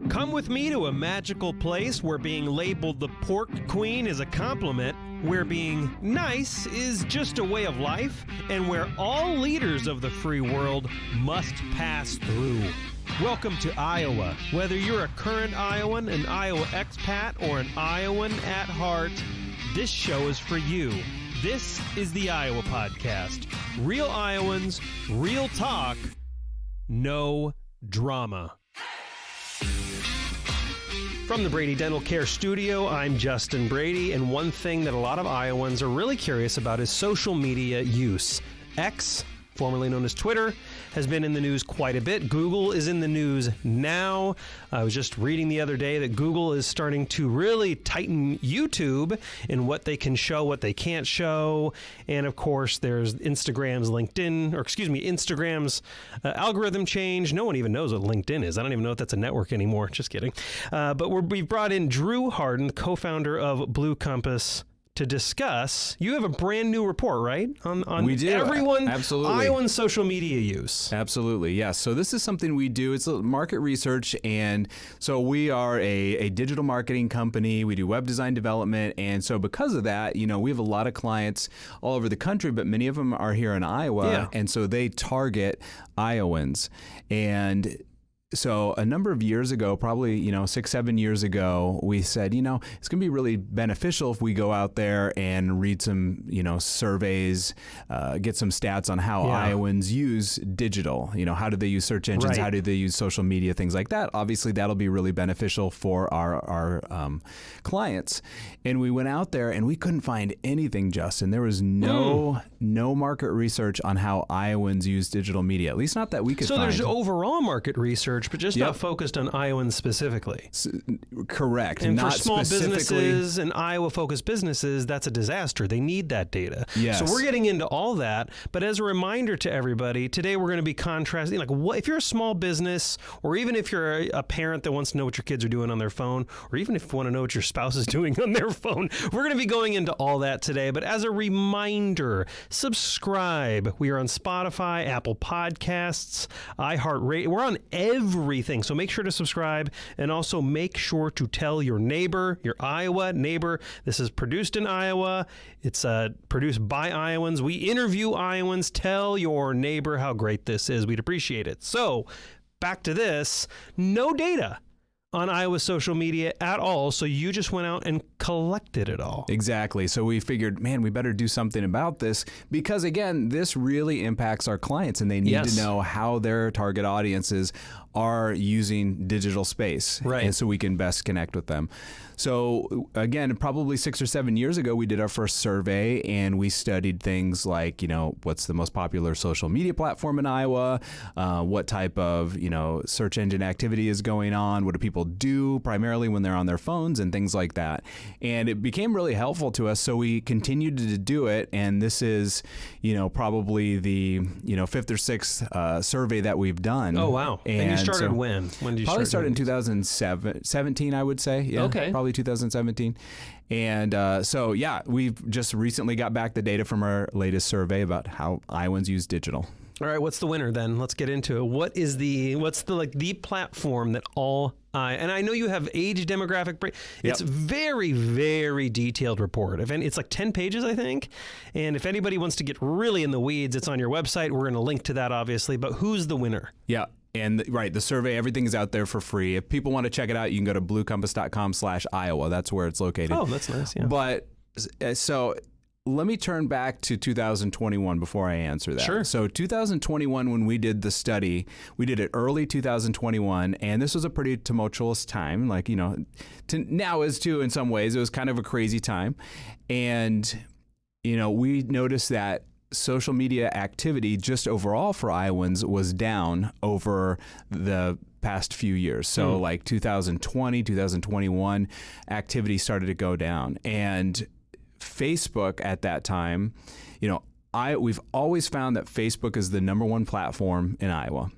Come with me to a magical place where being labeled the pork queen is a compliment, where being nice is just a way of life, and where all leaders of the free world must pass through. Welcome to Iowa. Whether you're a current Iowan, an Iowa expat, or an Iowan at heart, this show is for you. This is the Iowa Podcast. Real Iowans, real talk, no drama. From the Brady Dental Care Studio, I'm Justin Brady, and one thing that a lot of Iowans are really curious about is social media use. X, formerly known as Twitter, has been in the news quite a bit. Google is in the news now. I was just reading the other day that Google is starting to really tighten YouTube in what they can show, what they can't show. And of course, there's Instagram's algorithm change. No one even knows what LinkedIn is. I don't even know if that's a network anymore. Just kidding. But we've brought in Drew Harden, co-founder of Blue Compass, to discuss. You have a brand new report, right? On we do. Everyone, absolutely. Iowan social media use. Absolutely, yes. So this is something we do. It's market research, and so we are a digital marketing company. We do web design development, and so because of that, we have a lot of clients all over the country, but many of them are here in Iowa, and so they target Iowans. And so a number of years ago, probably, 6-7 years ago, we said, it's going to be really beneficial if we go out there and read some, surveys, get some stats on how Iowans use digital. How do they use search engines? Right. How do they use social media? Things like that. Obviously, that'll be really beneficial for our clients. And we went out there and we couldn't find anything, Justin. There was no market research on how Iowans use digital media, at least not that we could find. So there's overall market research, but just not focused on Iowans specifically. Correct. And not for small specifically businesses and Iowa-focused businesses, that's a disaster. They need that data. Yes. So we're getting into all that. But as a reminder to everybody, today we're going to be contrasting, if you're a small business, or even if you're a parent that wants to know what your kids are doing on their phone, or even if you want to know what your spouse is doing on their phone, we're going to be going into all that today. But as a reminder, subscribe. We are on Spotify, Apple Podcasts, iHeartRadio. We're on everything. So make sure to subscribe, and also make sure to tell your neighbor, your Iowa neighbor. This is produced in Iowa. It's produced by Iowans. We interview Iowans. Tell your neighbor how great this is. We'd appreciate it. So back to this. No data on Iowa social media at all. So you just went out and collected it all. Exactly. So we figured, man, we better do something about this, because again, this really impacts our clients, and they need to know how their target audiences are using digital space. Right. And so we can best connect with them. So again, probably 6 or 7 years ago, we did our first survey, and we studied things like, what's the most popular social media platform in Iowa? What type of, search engine activity is going on? What do people do primarily when they're on their phones, and things like that? And it became really helpful to us. So we continued to do it. And this is, probably the, 5th or 6th survey that we've done. Oh, wow. And you started when? When did you probably start? Started in 2017, I would say. Yeah, okay. Probably 2017. And we've just recently got back the data from our latest survey about how Iowans use digital. All right, what's the winner then? Let's get into it. What's the platform that and I know you have age demographic. It's very, very detailed report. It's like 10 pages, I think. And if anybody wants to get really in the weeds, it's on your website. We're going to link to that, obviously. But who's the winner? Yeah. And the survey, everything is out there for free. If people want to check it out, you can go to bluecompass.com/Iowa. That's where it's located. Oh, that's nice. Yeah. But so let me turn back to 2021 before I answer that. Sure. So 2021, when we did the study, we did it early 2021, and this was a pretty tumultuous time. Now is too in some ways. It was kind of a crazy time, and we noticed that social media activity just overall for Iowans was down over the past few years. So like 2020, 2021, activity started to go down. And Facebook at that time, we've always found that Facebook is the #1 platform in Iowa.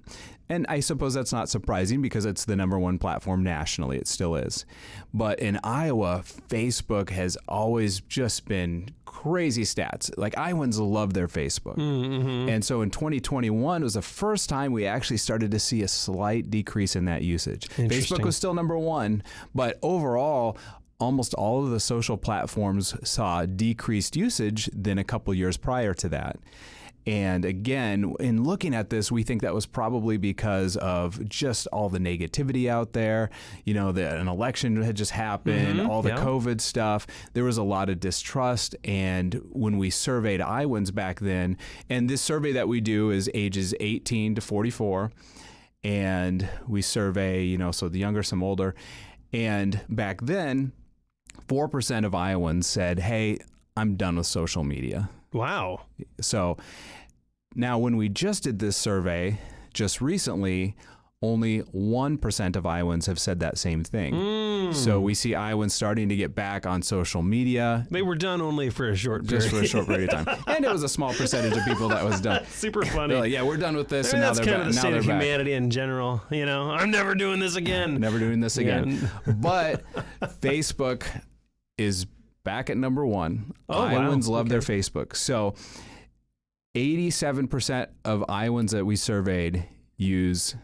And I suppose that's not surprising because it's the number one platform nationally. It still is. But in Iowa, Facebook has always just been crazy stats. Like Iowans love their Facebook. Mm-hmm. And so in 2021 was the first time we actually started to see a slight decrease in that usage. Facebook was still number one, but overall, almost all of the social platforms saw decreased usage than a couple years prior to that. And again, in looking at this, we think that was probably because of just all the negativity out there. You know, an election had just happened, all the COVID stuff. There was a lot of distrust. And when we surveyed Iowans back then, and this survey that we do is ages 18 to 44, and we survey, you know, so the younger, some older. And back then, 4% of Iowans said, hey, I'm done with social media. Wow. So now when we just did this survey just recently, only 1% of Iowans have said that same thing. So we see Iowans starting to get back on social media. They were done only for a short period. Just for a short period of time. And it was a small percentage of people that was done. Super funny. They're like, yeah, we're done with this. And that's now they're kind back. of the state of Now they're humanity in general. You know, I'm never doing this again. Never doing this again. But Facebook is back at number one. Iowans love their Facebook. So 87% of Iowans that we surveyed use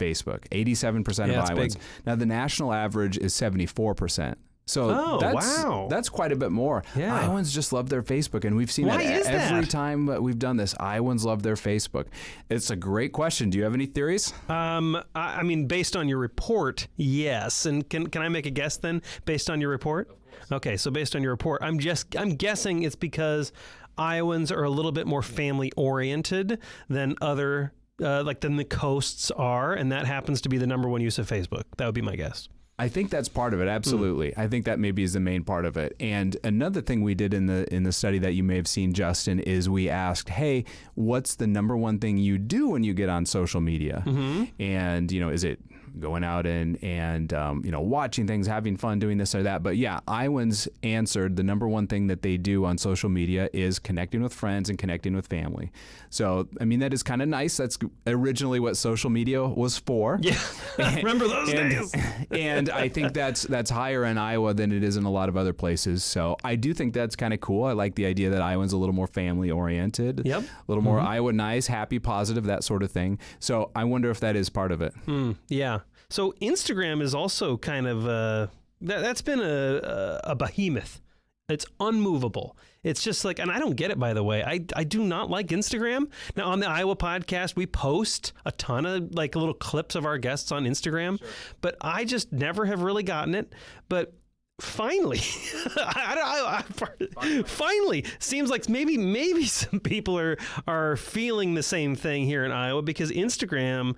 Facebook. 87% of Iowans. Big. Now the national average is 74%. So that's quite a bit more. Yeah. Iowans just love their Facebook, and we've seen that every time that we've done this. Iowans love their Facebook. It's a great question. Do you have any theories? I mean, based on your report, yes. And can I make a guess then, based on your report? Okay, so based on your report, I'm guessing it's because Iowans are a little bit more family oriented than other than the coasts are, and that happens to be the number one use of Facebook. That would be my guess. I think that's part of it. Absolutely. I think that maybe is the main part of it. And another thing we did in the study that you may have seen, Justin, is we asked, hey, what's the number one thing you do when you get on social media? And, you know, is it going out and you know, watching things, having fun, doing this or that? But yeah, Iowans answered the number one thing that they do on social media is connecting with friends and connecting with family. So, I mean, that is kind of nice. That's originally what social media was for. Yeah. Remember those days. And I think that's higher in Iowa than it is in a lot of other places. So I do think that's kind of cool. I like the idea that Iowans a little more family oriented, a little more Iowa nice, happy, positive, that sort of thing. So I wonder if that is part of it. Yeah. So Instagram is also kind of that's been a behemoth. It's unmovable. It's just like, and I don't get it, by the way. I do not like Instagram. Now, on the Iowa podcast, we post a ton of like little clips of our guests on Instagram, but I just never have really gotten it. But finally, finally, seems like maybe some people are feeling the same thing here in Iowa, because Instagram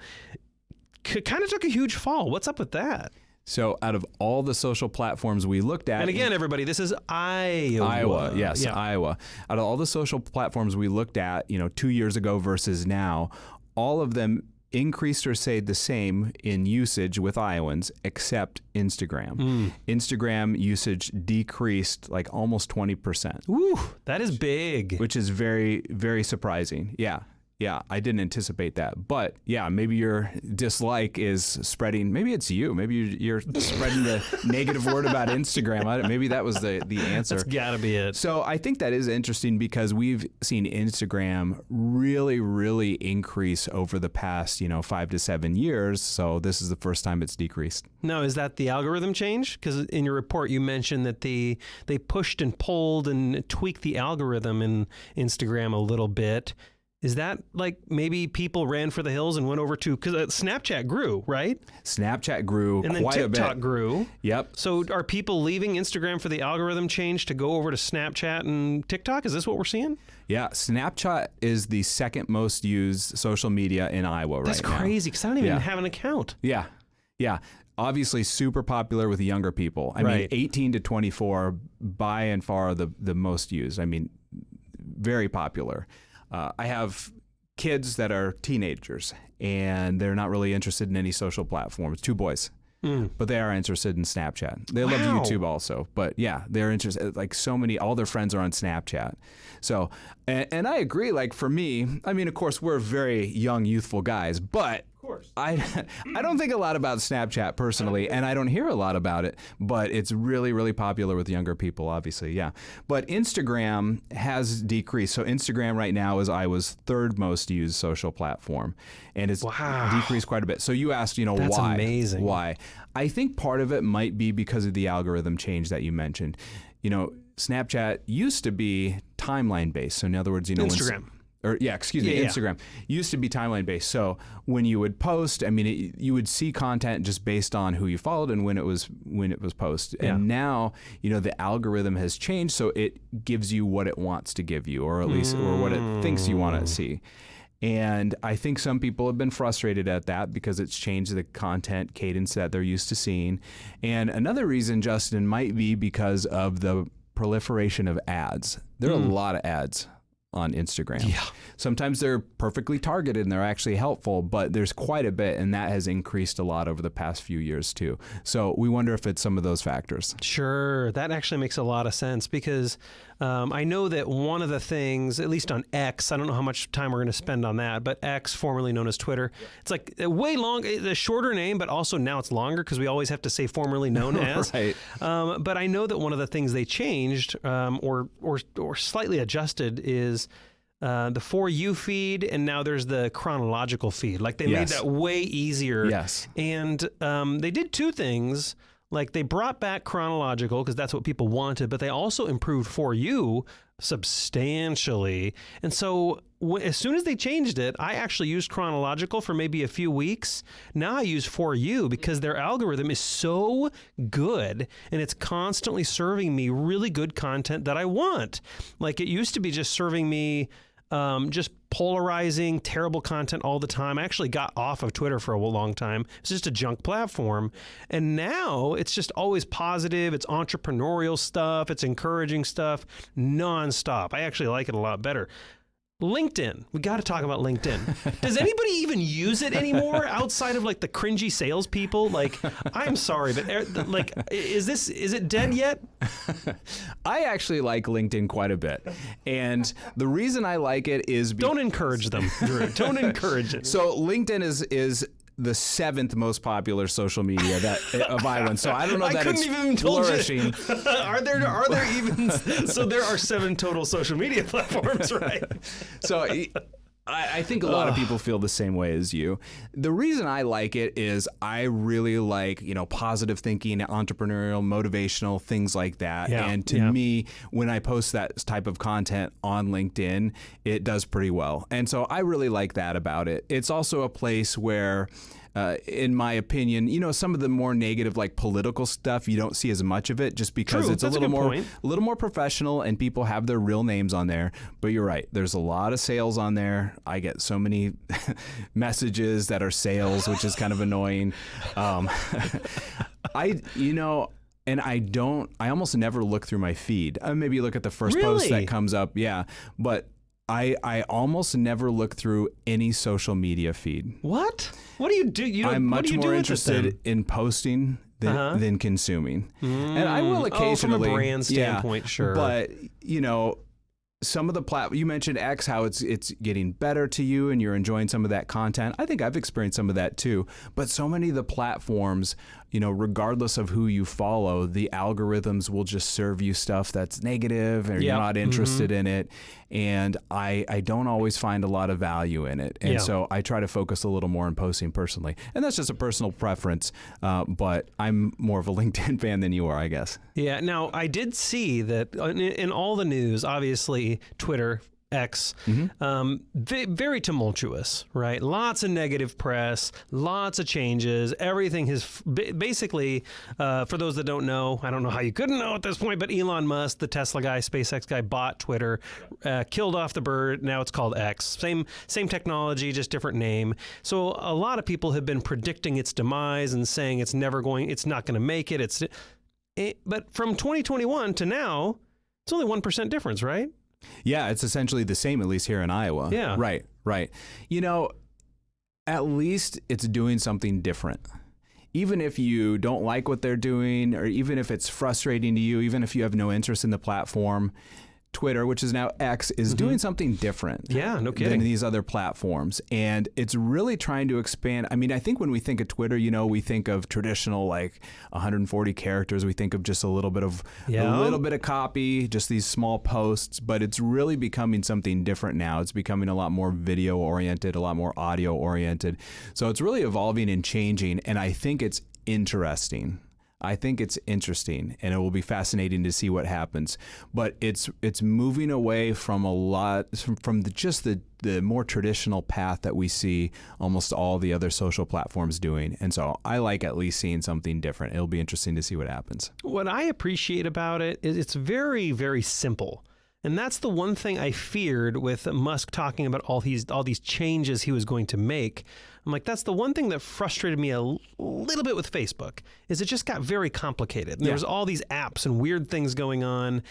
kind of took a huge fall. What's up with that? So out of all the social platforms we looked at... And again, everybody, this is Iowa. Iowa, yes, Iowa. Out of all the social platforms we looked at, 2 years ago versus now, all of them increased or stayed the same in usage with Iowans, except Instagram. Instagram usage decreased like almost 20%. Ooh, that is big. Which is very, very surprising. Yeah, I didn't anticipate that. But yeah, maybe your dislike is spreading. Maybe it's you. Maybe you're spreading the negative word about Instagram. Maybe that was the answer. That's got to be it. So I think that is interesting because we've seen Instagram really, really increase over the past, 5 to 7 years. So this is the first time it's decreased. Now, is that the algorithm change? Because in your report, you mentioned that they pushed and pulled and tweaked the algorithm in Instagram a little bit. Is that like maybe people ran for the hills and went over to, because Snapchat grew, right? Snapchat grew and then quite a bit. TikTok grew. Yep. So are people leaving Instagram for the algorithm change to go over to Snapchat and TikTok? Is this what we're seeing? Yeah. Snapchat is the second most used social media in Iowa right now. That's crazy, because I don't even have an account. Yeah. Obviously super popular with younger people. I mean, 18 to 24 by and far the most used. I mean, very popular. I have kids that are teenagers, and they're not really interested in any social platforms. 2 boys, but they are interested in Snapchat. They love YouTube also, but yeah, they're interested. Like all their friends are on Snapchat. So, and I agree. Like for me, I mean, of course, we're very young, youthful guys, but I don't think a lot about Snapchat personally, and I don't hear a lot about it, but it's really, really popular with younger people, obviously, yeah. But Instagram has decreased. So Instagram right now is Iowa's third most used social platform, and it's decreased quite a bit. So you asked, why? That's amazing. Why? I think part of it might be because of the algorithm change that you mentioned. Snapchat used to be timeline based. So in other words, Instagram. Instagram used to be timeline based. So when you would post, you would see content just based on who you followed and when it was posted. Yeah. And now, the algorithm has changed, so it gives you what it wants to give you, or at least, or what it thinks you want to see. And I think some people have been frustrated at that because it's changed the content cadence that they're used to seeing. And another reason, Justin, might be because of the proliferation of ads. There are a lot of ads on Instagram. Yeah. Sometimes they're perfectly targeted and they're actually helpful, but there's quite a bit, and that has increased a lot over the past few years too. So we wonder if it's some of those factors. Sure. That actually makes a lot of sense because I know that one of the things, at least on X, I don't know how much time we're going to spend on that, but X, formerly known as Twitter, it's like way long, the shorter name, but also now it's longer because we always have to say formerly known as. Right. But I know that one of the things they changed or slightly adjusted is the For You feed, and now there's the chronological feed. Like they made that way easier. Yes. And they did two things. Like they brought back chronological because that's what people wanted, but they also improved For You substantially. And so as soon as they changed it, I actually used chronological for maybe a few weeks. Now I use For You because their algorithm is so good and it's constantly serving me really good content that I want. Like it used to be just serving me just polarizing, terrible content all the time. I actually got off of Twitter for a long time. It's just a junk platform. And now it's just always positive. It's entrepreneurial stuff. It's encouraging stuff nonstop. I actually like it a lot better. LinkedIn. We got to talk about LinkedIn. Does anybody even use it anymore outside of like the cringy salespeople? Like, I'm sorry, but like, is it dead yet? I actually like LinkedIn quite a bit. And the reason I like it is don't encourage them, Drew. Don't encourage it. So LinkedIn is the 7th most popular social media of Iowans. So I don't know that it's flourishing. Are there even? So there are 7 total social media platforms, right? So I think a lot of people feel the same way as you. The reason I like it is I really like, positive thinking, entrepreneurial, motivational, things like that. Yeah, and to me, when I post that type of content on LinkedIn, it does pretty well. And so I really like that about it. It's also a place where in my opinion, some of the more negative, like political stuff, you don't see as much of it just because it's a little more professional and people have their real names on there. But you're right. There's a lot of sales on there. I get so many messages that are sales, which is kind of annoying. And I almost never look through my feed. Maybe look at the first post that comes up. Yeah. But I almost never look through any social media feed. What? What do you do? I'm much more interested in posting than consuming. And I will occasionally. From a brand standpoint, sure. But, some of the you mentioned X, how it's getting better to you and you're enjoying some of that content. I think I've experienced some of that too. But so many of the platforms, regardless of who you follow, the algorithms will just serve you stuff that's negative or you're not interested in it. And I don't always find a lot of value in it. And so I try to focus a little more on posting personally. And that's just a personal preference. But I'm more of a LinkedIn fan than you are, I guess. Yeah. Now, I did see that in all the news, obviously, Twitter, X, very tumultuous, right? Lots of negative press, lots of changes. Everything has basically, for those that don't know, I don't know how you couldn't know at this point, but Elon Musk, the Tesla guy, SpaceX guy, bought Twitter, killed off the bird. Now it's called X. Same technology, just different name. So a lot of people have been predicting its demise and saying it's not going to make it. But from 2021 to now, it's only 1% difference, right? Yeah, it's essentially the same, at least here in Iowa. Yeah. Right. At least it's doing something different. Even if you don't like what they're doing, or even if it's frustrating to you, even if you have no interest in the platform, Twitter, which is now X, is doing something different Yeah, no kidding. than these other platforms. And it's really trying to expand. I mean, I think when we think of Twitter, we think of traditional, like 140 characters. We think of just a little bit of copy, just these small posts, but it's really becoming something different now. It's becoming a lot more video oriented, a lot more audio oriented. So it's really evolving and changing. And I think it's interesting. and it will be fascinating to see what happens. But it's moving away from the more traditional path that we see almost all the other social platforms doing. And so I like at least seeing something different. It'll be interesting to see what happens. What I appreciate about it is it's very, very simple. And that's the one thing I feared with Musk talking about all these changes he was going to make. I'm like, that's the one thing that frustrated me a little bit with Facebook, is it just got very complicated. And there was all these apps and weird things going on.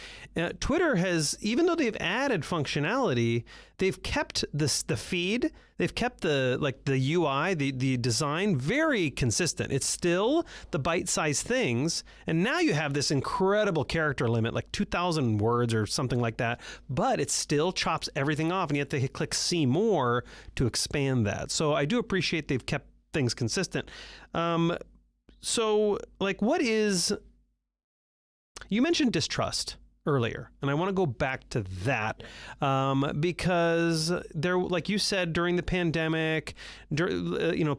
Twitter has, even though they've added functionality, they've kept the feed, they've kept the UI, the design very consistent. It's still the bite-sized things. And now you have this incredible character limit, like 2,000 words or something like that, but it still chops everything off, and you have to click see more to expand that. So I do appreciate they've kept things consistent. So like, you mentioned distrust earlier, and I want to go back to that because there, like you said, during the pandemic,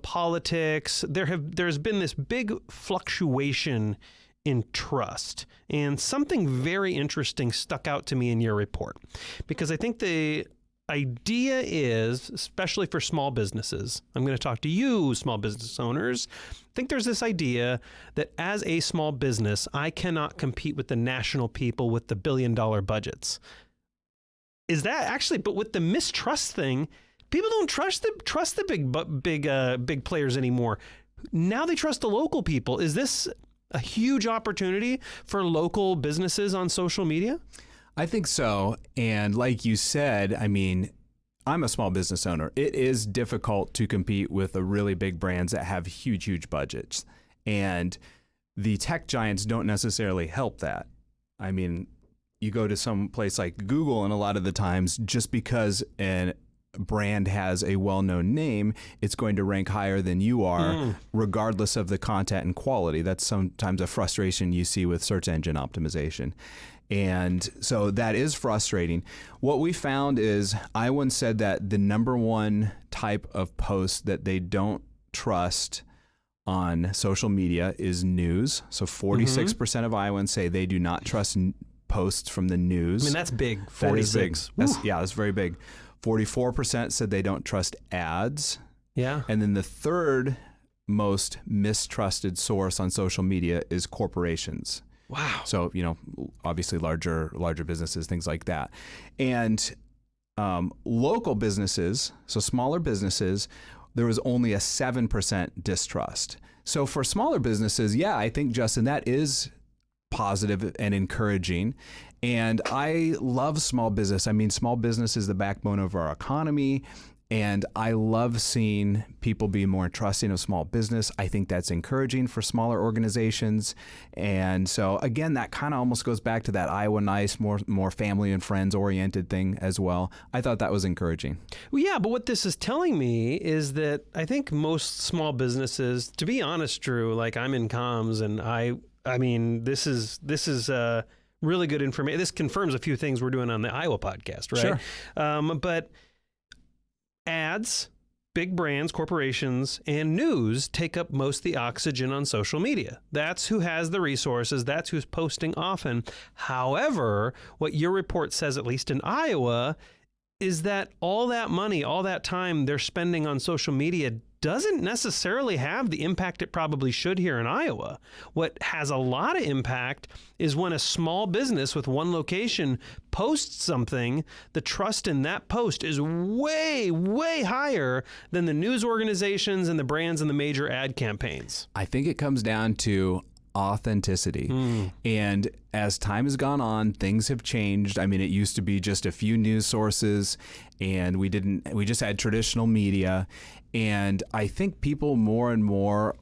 politics, there's been this big fluctuation in trust, and something very interesting stuck out to me in your report, because I think the idea is, especially for small businesses, I'm going to talk to you, small business owners. I think there's this idea that as a small business, I cannot compete with the national people with the billion-dollar budgets. Is that actually, but with the mistrust thing, people don't trust the big players anymore. Now they trust the local people. Is this a huge opportunity for local businesses on social media? I think so. And like you said, I mean, I'm a small business owner. It is difficult to compete with the really big brands that have huge, huge budgets. And the tech giants don't necessarily help that. I mean, you go to some place like Google, and a lot of the times, just because a brand has a well-known name, it's going to rank higher than you are, regardless of the content and quality. That's sometimes a frustration you see with search engine optimization. And so that is frustrating. What we found is Iowans said that the number one type of post that they don't trust on social media is news. So 46% of Iowans say they do not trust posts from the news. I mean, that's big. 46. That's very big. 44% said they don't trust ads. Yeah. And then the third most mistrusted source on social media is corporations. Wow. So, obviously larger businesses, things like that. And local businesses, so smaller businesses, there was only a 7% distrust. So for smaller businesses, yeah, I think, Justin, that is positive and encouraging. And I love small business. I mean, small business is the backbone of our economy. And I love seeing people be more trusting of small business. I think that's encouraging for smaller organizations. And so, again, that kind of almost goes back to that Iowa Nice, more family and friends oriented thing as well. I thought that was encouraging. Well, yeah, but what this is telling me is that I think most small businesses, to be honest, Drew, like, I'm in comms, and I mean, this is really good information. This confirms a few things we're doing on the Iowa podcast, right? Sure. But ads, big brands, corporations, and news take up most of the oxygen on social media. That's who has the resources. That's who's posting often. However, what your report says, at least in Iowa, is that all that money, all that time they're spending on social media doesn't necessarily have the impact it probably should here in Iowa. What has a lot of impact is when a small business with one location posts something, the trust in that post is way, way higher than the news organizations and the brands and the major ad campaigns. I think it comes down to authenticity. And as time has gone on, things have changed. I mean, it used to be just a few news sources, and we just had traditional media. And I think people more and more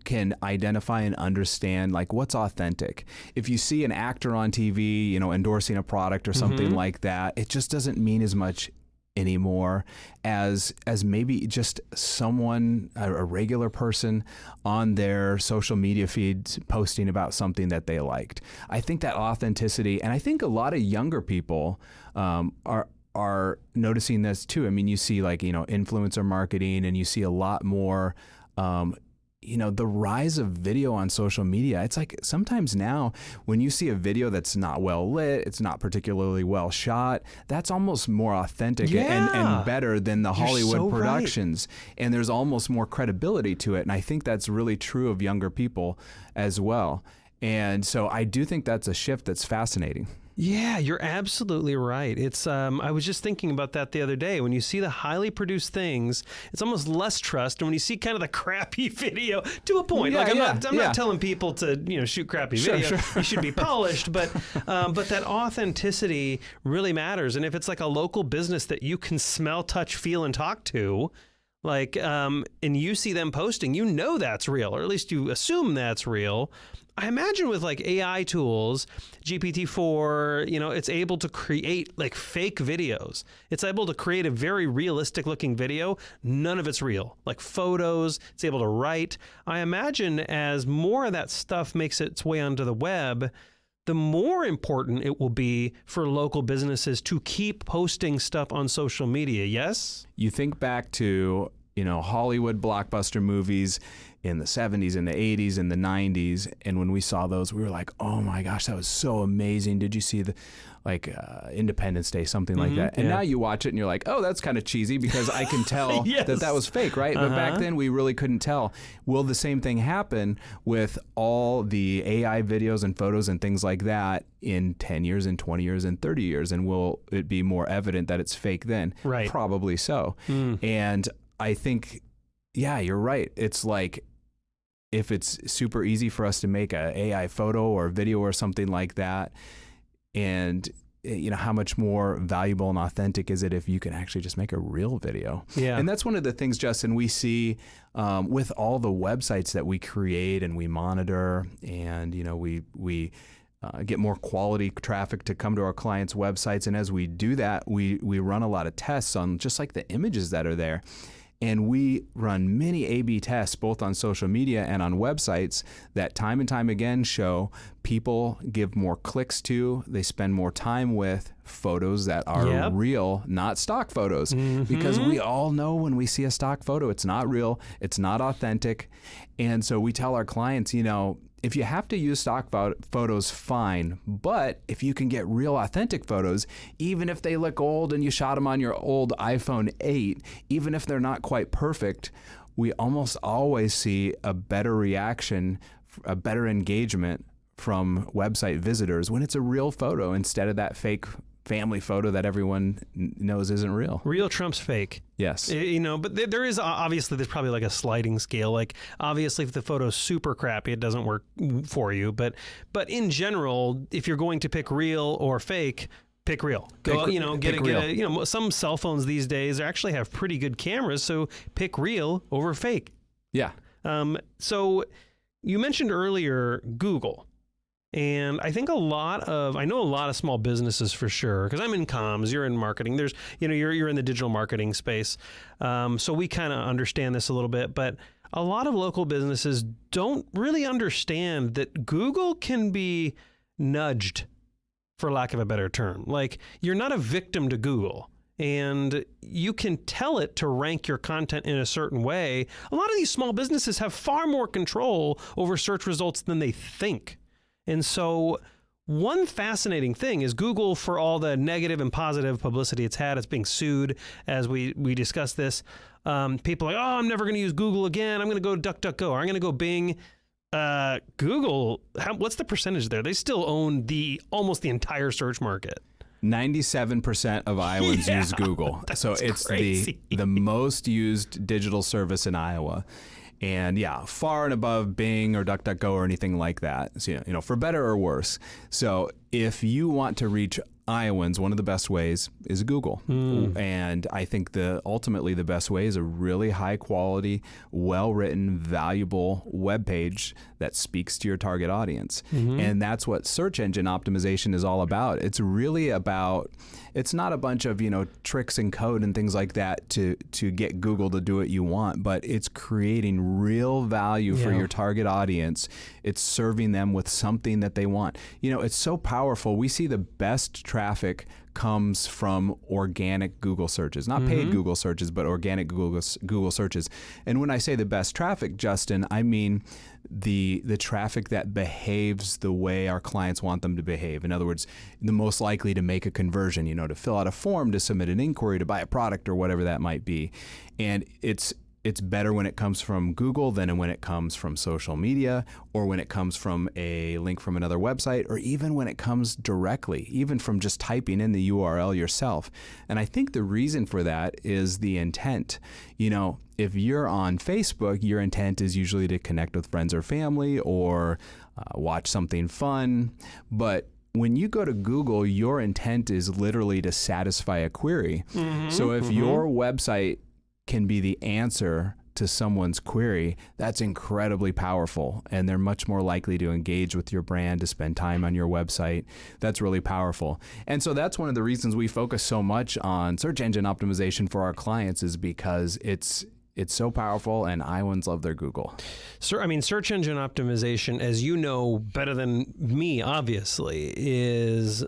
can identify and understand like what's authentic. If you see an actor on TV, endorsing a product or something like that, it just doesn't mean as much anymore as maybe just someone, a regular person on their social media feeds posting about something that they liked. I think that authenticity, and I think a lot of younger people are noticing this too. I mean, you see like, influencer marketing, and you see a lot more, the rise of video on social media. It's like sometimes now when you see a video that's not well lit, it's not particularly well shot, that's almost more authentic and better than the Hollywood productions. Right. And there's almost more credibility to it. And I think that's really true of younger people as well. And so I do think that's a shift that's fascinating. Yeah, you're absolutely right. It's I was just thinking about that the other day. When you see the highly produced things, it's almost less trust. And when you see kind of the crappy video, to a point, I'm not telling people to shoot crappy video. You should be polished, but that authenticity really matters. And if it's like a local business that you can smell, touch, feel, and talk to, and you see them posting, that's real, or at least you assume that's real. I imagine with like AI tools, GPT-4, it's able to create like fake videos. It's able to create a very realistic looking video. None of it's real. Like photos, it's able to write. I imagine as more of that stuff makes its way onto the web, the more important it will be for local businesses to keep posting stuff on social media. Yes? You think back to, Hollywood blockbuster movies in the 70s and the 80s and the 90s. And when we saw those, we were like, oh my gosh, that was so amazing. Did you see the Independence Day, something like that? And now you watch it and you're like, oh, that's kind of cheesy because I can tell that was fake, right? But back then we really couldn't tell. Will the same thing happen with all the AI videos and photos and things like that in 10 years and 20 years and 30 years? And will it be more evident that it's fake then? Right. Probably so. And I think, you're right. It's like, if it's super easy for us to make a AI photo or video or something like that, and how much more valuable and authentic is it if you can actually just make a real video? Yeah. And that's one of the things, Justin, we see with all the websites that we create and we monitor, and we get more quality traffic to come to our clients' websites. And as we do that, we run a lot of tests on just like the images that are there. And we run many A/B tests both on social media and on websites that time and time again show people give more clicks to, they spend more time with photos that are real, not stock photos. Because we all know when we see a stock photo, it's not real, it's not authentic. And so we tell our clients, if you have to use stock photos, fine. But if you can get real authentic photos, even if they look old and you shot them on your old iPhone 8, even if they're not quite perfect, we almost always see a better reaction, a better engagement from website visitors when it's a real photo instead of that fake family photo that everyone knows isn't real. Real trumps fake. Yes. But there is obviously, there's probably like a sliding scale. Like obviously if the photo's super crappy, it doesn't work for you. But in general, if you're going to pick real or fake, pick real. Some cell phones these days actually have pretty good cameras, so pick real over fake. Yeah. So you mentioned earlier Google. And I think I know a lot of small businesses for sure, because I'm in comms, you're in marketing. There's, you're in the digital marketing space. So we kind of understand this a little bit, but a lot of local businesses don't really understand that Google can be nudged, for lack of a better term. Like, you're not a victim to Google, and you can tell it to rank your content in a certain way. A lot of these small businesses have far more control over search results than they think. And so one fascinating thing is Google, for all the negative and positive publicity it's had, it's being sued as we discuss this. People are like, oh, I'm never going to use Google again. I'm going to go DuckDuckGo, or I'm going to go Bing. Google, what's the percentage there? They still own almost the entire search market. 97% of Iowans use Google. So it's crazy. the most used digital service in Iowa. And far and above Bing or DuckDuckGo or anything like that. So, for better or worse. So if you want to reach Iowans, one of the best ways is Google. And I think ultimately the best way is a really high quality, well-written, valuable web page that speaks to your target audience. And that's what search engine optimization is all about. It's really about, it's not a bunch of, tricks and code and things like that to get Google to do what you want, but it's creating real value for your target audience. It's serving them with something that they want. It's so powerful. We see the best traffic comes from organic Google searches, not paid Google searches, but organic Google searches. And when I say the best traffic, Justin, I mean the traffic that behaves the way our clients want them to behave. In other words, the most likely to make a conversion, to fill out a form, to submit an inquiry, to buy a product, or whatever that might be. And it's better when it comes from Google than when it comes from social media, or when it comes from a link from another website, or even when it comes directly, even from just typing in the URL yourself. And I think the reason for that is the intent. If you're on Facebook, your intent is usually to connect with friends or family, or watch something fun. But when you go to Google, your intent is literally to satisfy a query. So if your website can be the answer to someone's query, that's incredibly powerful. And they're much more likely to engage with your brand, to spend time on your website. That's really powerful. And so that's one of the reasons we focus so much on search engine optimization for our clients, is because it's so powerful, and Iowans love their Google. So, search engine optimization, as you know better than me, obviously, is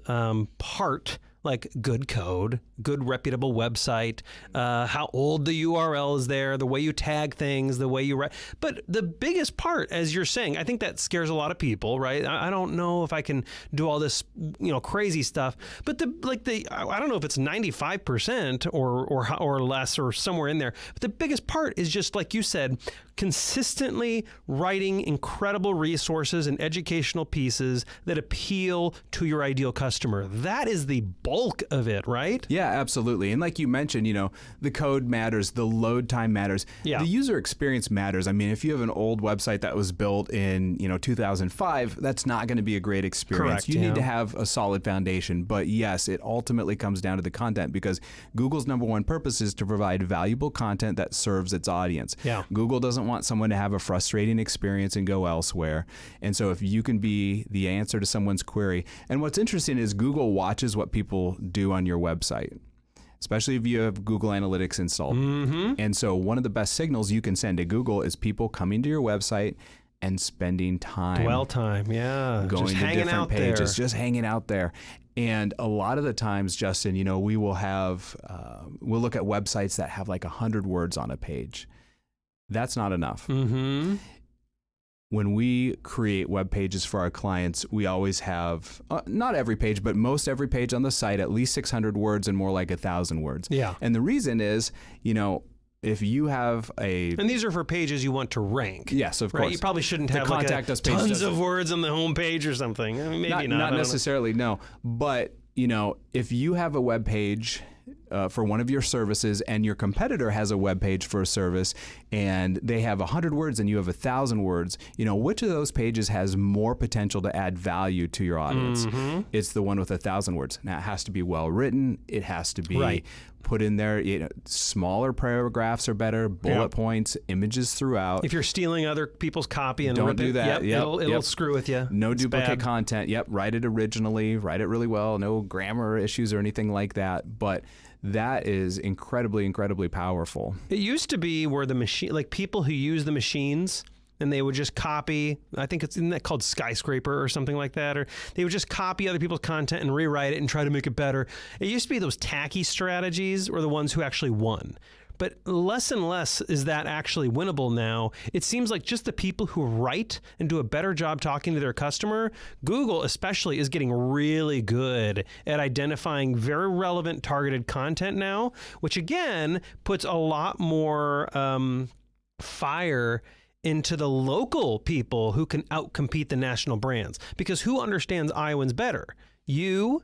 part like good code, good reputable website, how old the URL is there, the way you tag things, the way you write. But the biggest part, as you're saying, I think that scares a lot of people, right? I don't know if I can do all this, crazy stuff. But I don't know if it's 95% or less or somewhere in there. But the biggest part is just like you said, consistently writing incredible resources and educational pieces that appeal to your ideal customer. That is the bulk of it, right? Yeah, absolutely. And like you mentioned, the code matters, the load time matters, the user experience matters. If you have an old website that was built in 2005, that's not going to be a great experience. Correct, you need to have a solid foundation. But yes, it ultimately comes down to the content, because Google's number one purpose is to provide valuable content that serves its audience. Google doesn't want someone to have a frustrating experience and go elsewhere. And so if you can be the answer to someone's query, and what's interesting is Google watches what people do on your website, especially if you have Google Analytics installed. And so one of the best signals you can send to Google is people coming to your website and spending time. Dwell time, going just to different pages, just hanging out there. And a lot of the times, Justin, we will have, we'll look at websites that have like 100 words on a page. That's not enough. When we create web pages for our clients, we always have, not every page, but most every page on the site, at least 600 words and more like 1,000 words. And the reason is, if you have and these are for pages you want to rank. Yes, of course. You probably shouldn't have contact us page tons of words on the home page or something. Maybe not necessarily, no. But, if you have a web page for one of your services, and your competitor has a web page for a service, and they have 100 words and you have 1,000 words, which of those pages has more potential to add value to your audience? It's the one with 1,000 words. Now, it has to be well written. It has to be put in there. Smaller paragraphs are better, bullet points, images throughout. If you're stealing other people's copy and don't do that. It'll screw with you. No it's duplicate bad. content. Write it originally. Write it really well. No grammar issues or anything like that. But that is incredibly, incredibly powerful. It used to be where the machine, like people who use the machines, and they would just copy, I think isn't that called Skyscraper or something like that? Or they would just copy other people's content and rewrite it and try to make it better. It used to be those tacky strategies were the ones who actually won. But less and less is that actually winnable now. It seems like just the people who write and do a better job talking to their customer, Google especially is getting really good at identifying very relevant targeted content now, which again puts a lot more fire into the local people who can outcompete the national brands. Because who understands Iowans better? You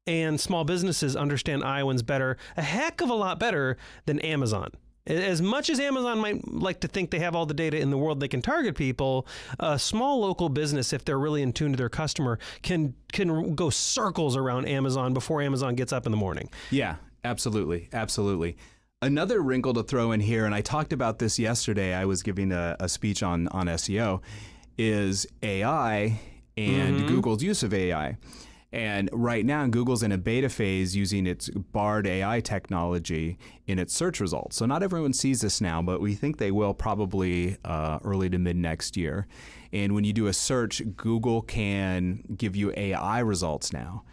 and small businesses understand Iowans better, a heck of a lot better than Amazon. As much as Amazon might like to think they have all the data in the world, they can target people, a small local business, if they're really in tune to their customer, can go circles around Amazon before Amazon gets up in the morning. Yeah, absolutely. Absolutely. Another wrinkle to throw in here, and I talked about this yesterday, I was giving a speech on SEO, is AI and Google's use of AI. And right now, Google's in a beta phase using its Bard AI technology in its search results. So not everyone sees this now, but we think they will probably early to mid next year. And when you do a search, Google can give you AI results now.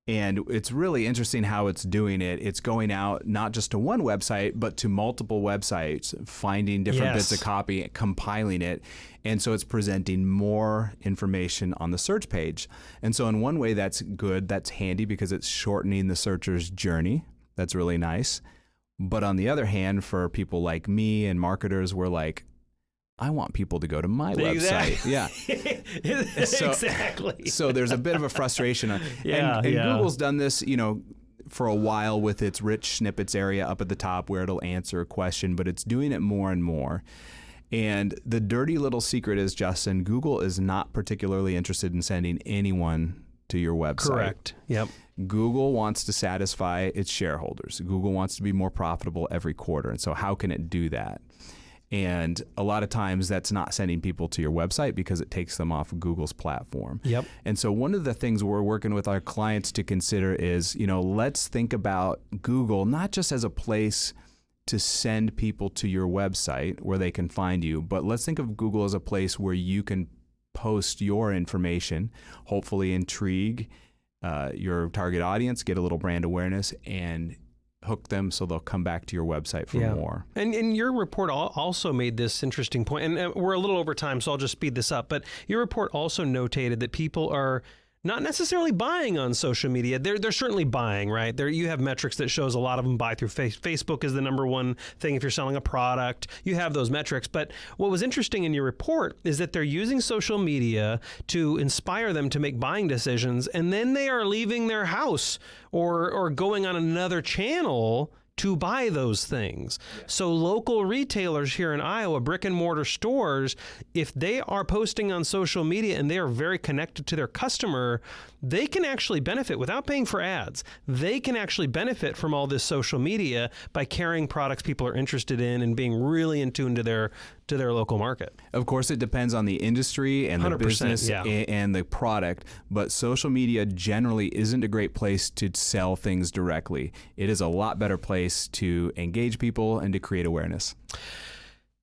And it's really interesting how it's doing it. It's going out not just to one website, but to multiple websites, finding different bits of copy, compiling it. And so it's presenting more information on the search page. And so in one way, that's good. That's handy because it's shortening the searcher's journey. That's really nice. But on the other hand, for people like me and marketers, we're like, I want people to go to my website. Yeah. Exactly. So there's a bit of a frustration. And Google's done this, for a while with its rich snippets area up at the top where it'll answer a question, but it's doing it more and more. And the dirty little secret is, Justin, Google is not particularly interested in sending anyone to your website. Correct. Yep. Google wants to satisfy its shareholders. Google wants to be more profitable every quarter. And so how can it do that? And a lot of times that's not sending people to your website because it takes them off of Google's platform. Yep. And so one of the things we're working with our clients to consider is, let's think about Google not just as a place to send people to your website where they can find you, but let's think of Google as a place where you can post your information, hopefully intrigue your target audience, get a little brand awareness, and hook them so they'll come back to your website for more. And your report also made this interesting point, and we're a little over time, so I'll just speed this up, but your report also notated that people are not necessarily buying on social media. They're certainly buying, right? You have metrics that shows a lot of them buy through Facebook is the number one thing if you're selling a product. You have those metrics. But what was interesting in your report is that they're using social media to inspire them to make buying decisions, and then they are leaving their house or going on another channel to buy those things. Yeah. So local retailers here in Iowa, brick and mortar stores, if they are posting on social media and they are very connected to their customer, they can actually benefit without paying for ads. They can actually benefit from all this social media by carrying products people are interested in and being really in tune to their local market. Of course, it depends on the industry and the business and the product, but social media generally isn't a great place to sell things directly. It is a lot better place to engage people and to create awareness.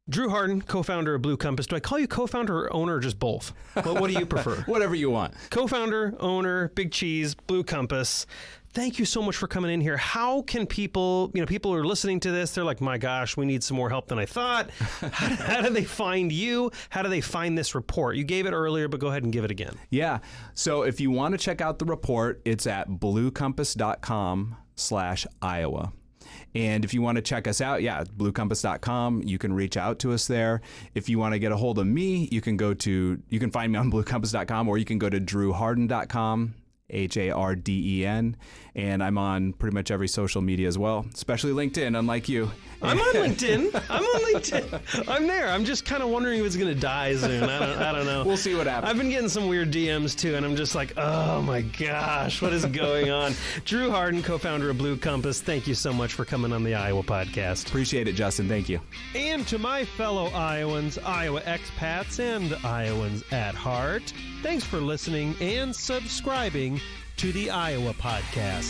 Drew Harden, co-founder of Blue Compass. Do I call you co-founder or owner or just both? What do you prefer? Whatever you want. Co-founder, owner, Big Cheese, Blue Compass. Thank you so much for coming in here. How can people, people who are listening to this, they're like, my gosh, we need some more help than I thought. How do they find you? How do they find this report? You gave it earlier, but go ahead and give it again. Yeah. So if you want to check out the report, it's at bluecompass.com/Iowa. And if you want to check us out, bluecompass.com. You can reach out to us there. If you want to get a hold of me, you can find me on bluecompass.com, or you can go to drewharden.com. Harden, and I'm on pretty much every social media as well, especially LinkedIn, unlike you. I'm on LinkedIn. I'm there. I'm just kind of wondering if it's going to die soon. I don't know. We'll see what happens. I've been getting some weird DMs too, and I'm just like, oh my gosh, what is going on? Drew Harden, co-founder of Blue Compass, thank you so much for coming on the Iowa podcast. Appreciate it, Justin. Thank you. And to my fellow Iowans, Iowa expats, and Iowans at heart, thanks for listening and subscribing to the Iowa podcast.